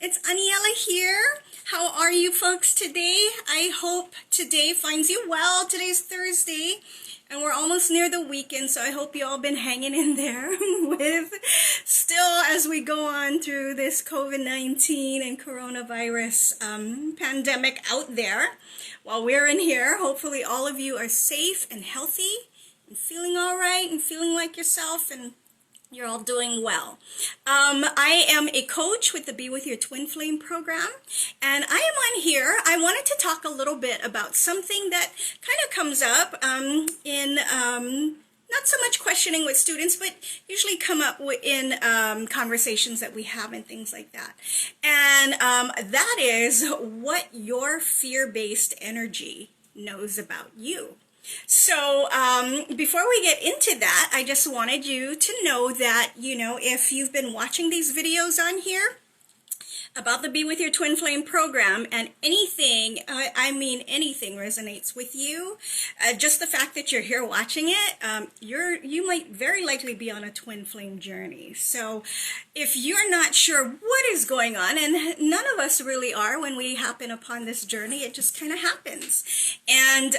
It's Aniela here. How are you folks today? I hope today finds you well. Today's Thursday and we're almost near the weekend, so I hope you all been hanging in there with still as we go on through this COVID-19 and coronavirus pandemic out there. While we're in here, hopefully all of you are safe and healthy and feeling all right and feeling like yourself, and you're all doing well. I am a coach with the Be With Your Twin Flame program, and I am on here. I wanted to talk a little bit about something that kind of comes up in not so much questioning with students, but usually come up in conversations that we have and things like that. And that is what your fear-based energy knows about you. So before we get into that, I just wanted you to know that, if you've been watching these videos on here about the Be With Your Twin Flame program and anything, anything resonates with you, just the fact that you're here watching it, you might very likely be on a twin flame journey. So if you're not sure what is going on, and none of us really are when we happen upon this journey, it just kind of happens. And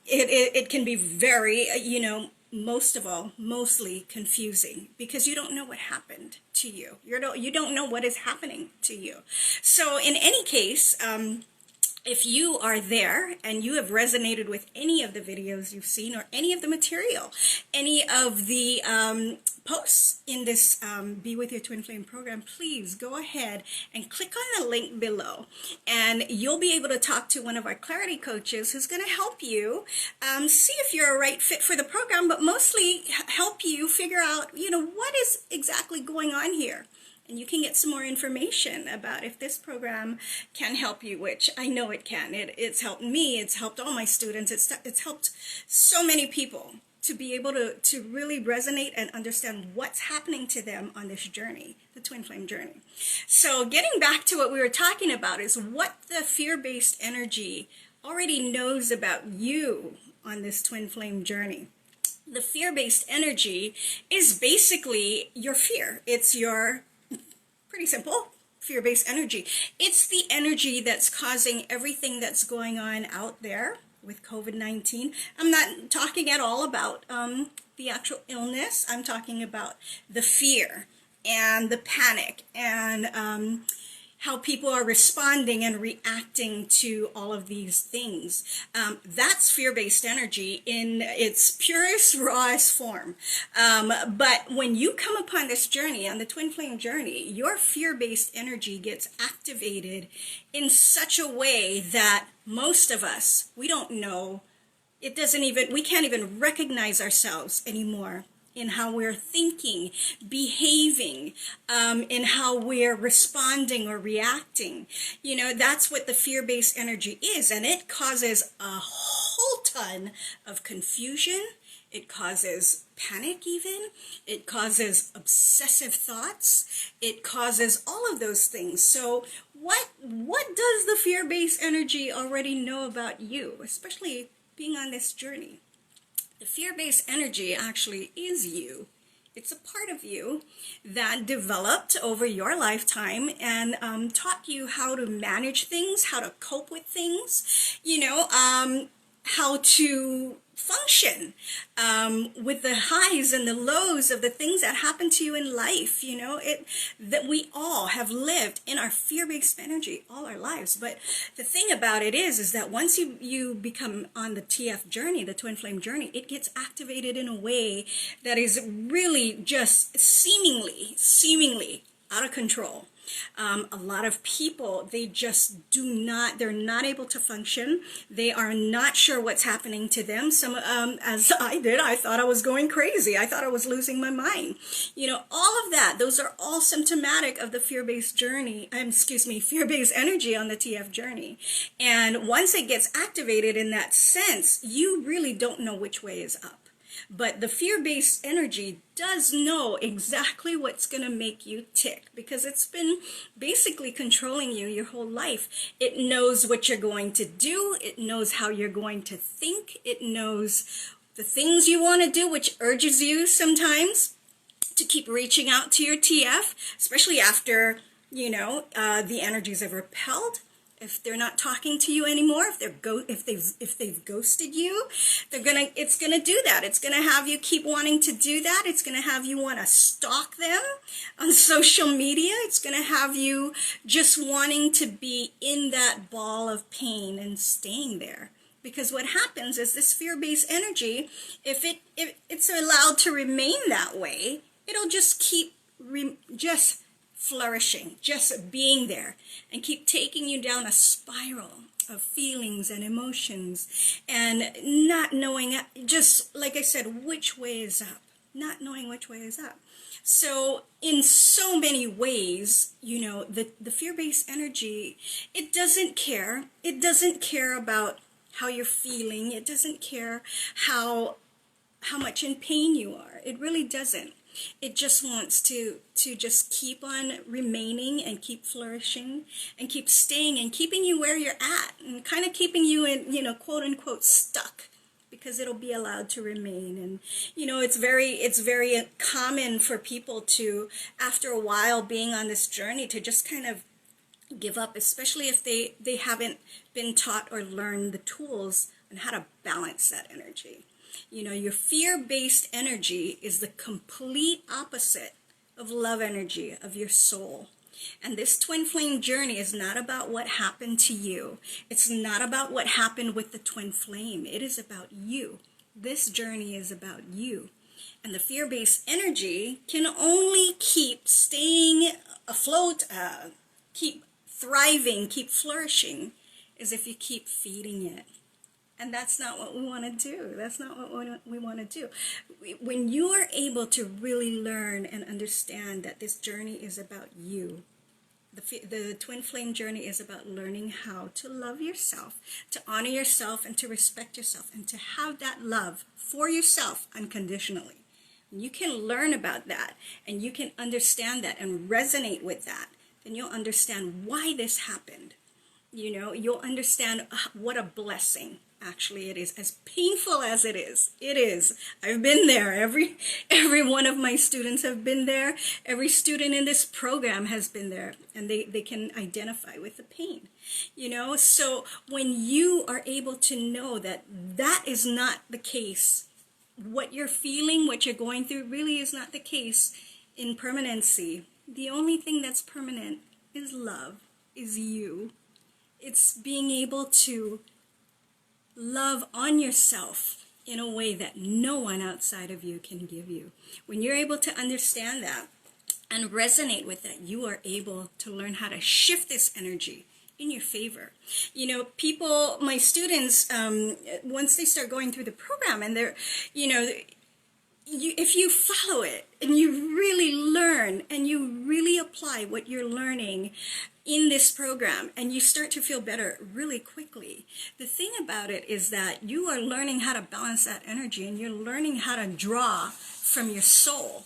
it can be very, mostly confusing because you don't know what happened to you. You don't know what is happening to you. So in any case, if you are there and you have resonated with any of the videos you've seen or any of the material, any of the posts in this Be With Your Twin Flame program, please go ahead and click on the link below, and you'll be able to talk to one of our Clarity coaches who's going to help you see if you're a right fit for the program, but mostly help you figure out, what is exactly going on here. And you can get some more information about if this program can help you, which I know it can. It's helped me. It's helped all my students. It's helped so many people to be able to really resonate and understand what's happening to them on this journey, the twin flame journey. So getting back to what we were talking about is what the fear-based energy already knows about you on this twin flame journey. The fear-based energy is basically your fear. It's your pretty simple, fear-based energy. It's the energy that's causing everything that's going on out there with COVID-19. I'm not talking at all about the actual illness. I'm talking about the fear and the panic and how people are responding and reacting to all of these things. That's fear-based energy in its purest, rawest form. But when you come upon this journey, on the twin flame journey, your fear-based energy gets activated in such a way that most of us, we don't know, we can't even recognize ourselves anymore in how we're thinking, behaving, in how we're responding or reacting. That's what the fear-based energy is, and it causes a whole ton of confusion. It causes panic even. It causes obsessive thoughts. It causes all of those things. So what does the fear-based energy already know about you, especially being on this journey? The fear-based energy actually is you. It's a part of you that developed over your lifetime and taught you how to manage things, how to cope with things, how to function with the highs and the lows of the things that happen to you in life. That we all have lived in our fear-based energy all our lives. But the thing about it is that once you become on the TF journey, the twin flame journey, it gets activated in a way that is really just seemingly out of control. A lot of people, they're not able to function. They are not sure what's happening to them. Some, as I did, I thought I was going crazy. I thought I was losing my mind. All of that, those are all symptomatic of the fear-based fear-based energy on the TF journey. And once it gets activated in that sense, you really don't know which way is up. But the fear-based energy does know exactly what's going to make you tick because it's been basically controlling you your whole life. It knows what you're going to do. It knows how you're going to think. It knows the things you want to do, which urges you sometimes to keep reaching out to your TF, especially after The energies have repelled. If they're not talking to you anymore, if they've ghosted you, it's gonna do that. It's gonna have you keep wanting to do that. It's gonna have you want to stalk them on social media. It's gonna have you just wanting to be in that ball of pain and staying there. Because what happens is this fear-based energy, if it's allowed to remain that way, it'll just keep just flourishing, just being there, and keep taking you down a spiral of feelings and emotions, and not knowing, just like I said, which way is up, not knowing which way is up. So in so many ways, the fear-based energy, it doesn't care about how you're feeling. It doesn't care how much in pain you are. It really doesn't. It just wants to just keep on remaining and keep flourishing and keep staying and keeping you where you're at, and kind of keeping you in, quote unquote, stuck, because it'll be allowed to remain. And it's very common for people to, after a while being on this journey, to just kind of give up, especially if they haven't been taught or learned the tools on how to balance that energy. Your fear-based energy is the complete opposite of love energy, of your soul. And this twin flame journey is not about what happened to you. It's not about what happened with the twin flame. It is about you. This journey is about you. And the fear-based energy can only keep staying afloat, keep thriving, keep flourishing, as if you keep feeding it. And that's not what we want to do. That's not what we want to do. When you are able to really learn and understand that this journey is about you, the twin flame journey is about learning how to love yourself, to honor yourself, and to respect yourself, and to have that love for yourself unconditionally. When you can learn about that, and you can understand that and resonate with that, then you'll understand why this happened. You'll understand what a blessing actually it is, as painful as it is. It is. I've been there. Every one of my students have been there. Every student in this program has been there, and they can identify with the pain. So when you are able to know that that is not the case, what you're feeling, what you're going through really is not the case in permanency. The only thing that's permanent is love, is you. It's being able to love on yourself in a way that no one outside of you can give you. When you're able to understand that and resonate with that, you are able to learn how to shift this energy in your favor. People, my students, once they start going through the program, and they're, if you follow it and you really learn and you really apply what you're learning in this program, and you start to feel better really quickly. The thing about it is that you are learning how to balance that energy, and you're learning how to draw from your soul,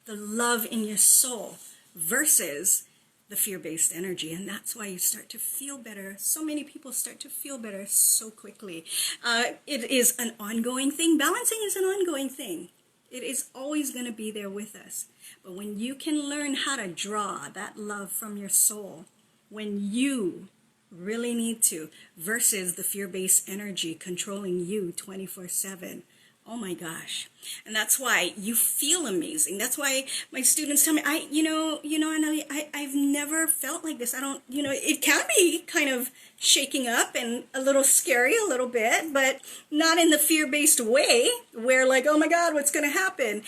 the love in your soul, versus the fear-based energy. And that's why you start to feel better. So many people start to feel better so quickly. It is an ongoing thing. Balancing is an ongoing thing. It is always going to be there with us. But when you can learn how to draw that love from your soul, when you really need to, versus the fear-based energy controlling you 24/7, oh my gosh. And that's why you feel amazing. That's why my students tell me, I've never felt like this. I don't, it can be kind of shaking up and a little scary a little bit, but not in the fear-based way where like, oh my God, what's going to happen?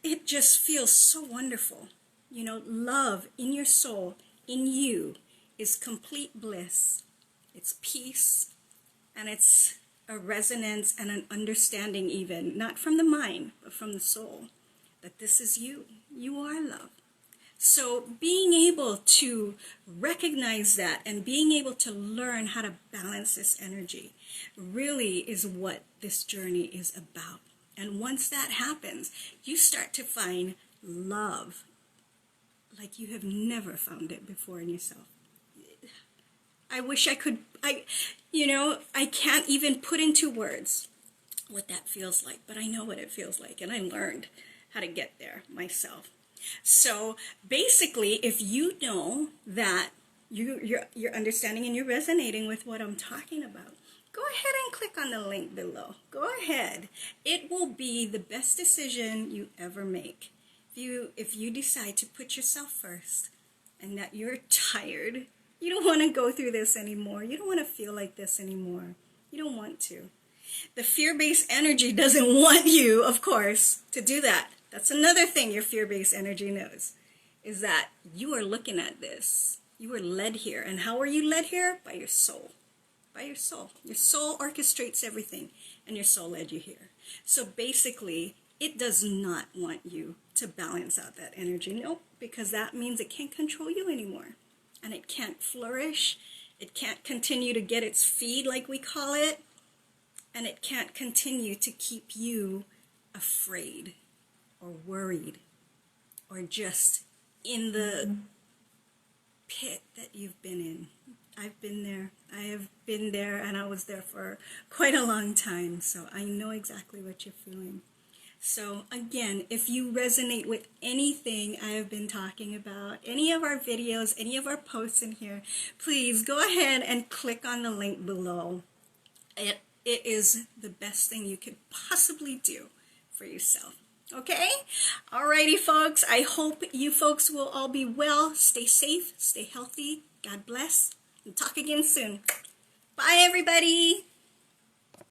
It just feels so wonderful. Love in your soul, in you, is complete bliss. It's peace, and it's a resonance and an understanding, even not from the mind but from the soul, that this is you. You are love. So being able to recognize that and being able to learn how to balance this energy really is what this journey is about. And once that happens, you start to find love like you have never found it before in yourself. I wish I could, I can't even put into words what that feels like, but I know what it feels like, and I learned how to get there myself. So basically, if you know that you're understanding and you're resonating with what I'm talking about, go ahead and click on the link below. Go ahead. It will be the best decision you ever make. If you decide to put yourself first and that you're tired, you don't want to go through this anymore. You don't want to feel like this anymore. You don't want to. The fear-based energy doesn't want you, of course, to do that. That's another thing your fear-based energy knows, is that you are looking at this. You were led here. And how are you led here? By your soul. By your soul. Your soul orchestrates everything, and your soul led you here. So basically, it does not want you to balance out that energy. Nope, because that means it can't control you anymore. And it can't flourish. It can't continue to get its feed, like we call it. And it can't continue to keep you afraid or worried or just in the pit that you've been in. I've been there. I have been there, and I was there for quite a long time, so I know exactly what you're feeling. So again, if you resonate with anything I have been talking about, any of our videos, any of our posts in here, please go ahead and click on the link below. It is the best thing you could possibly do for yourself. Okay? Alrighty, folks. I hope you folks will all be well. Stay safe. Stay healthy. God bless. And talk again soon. Bye, everybody.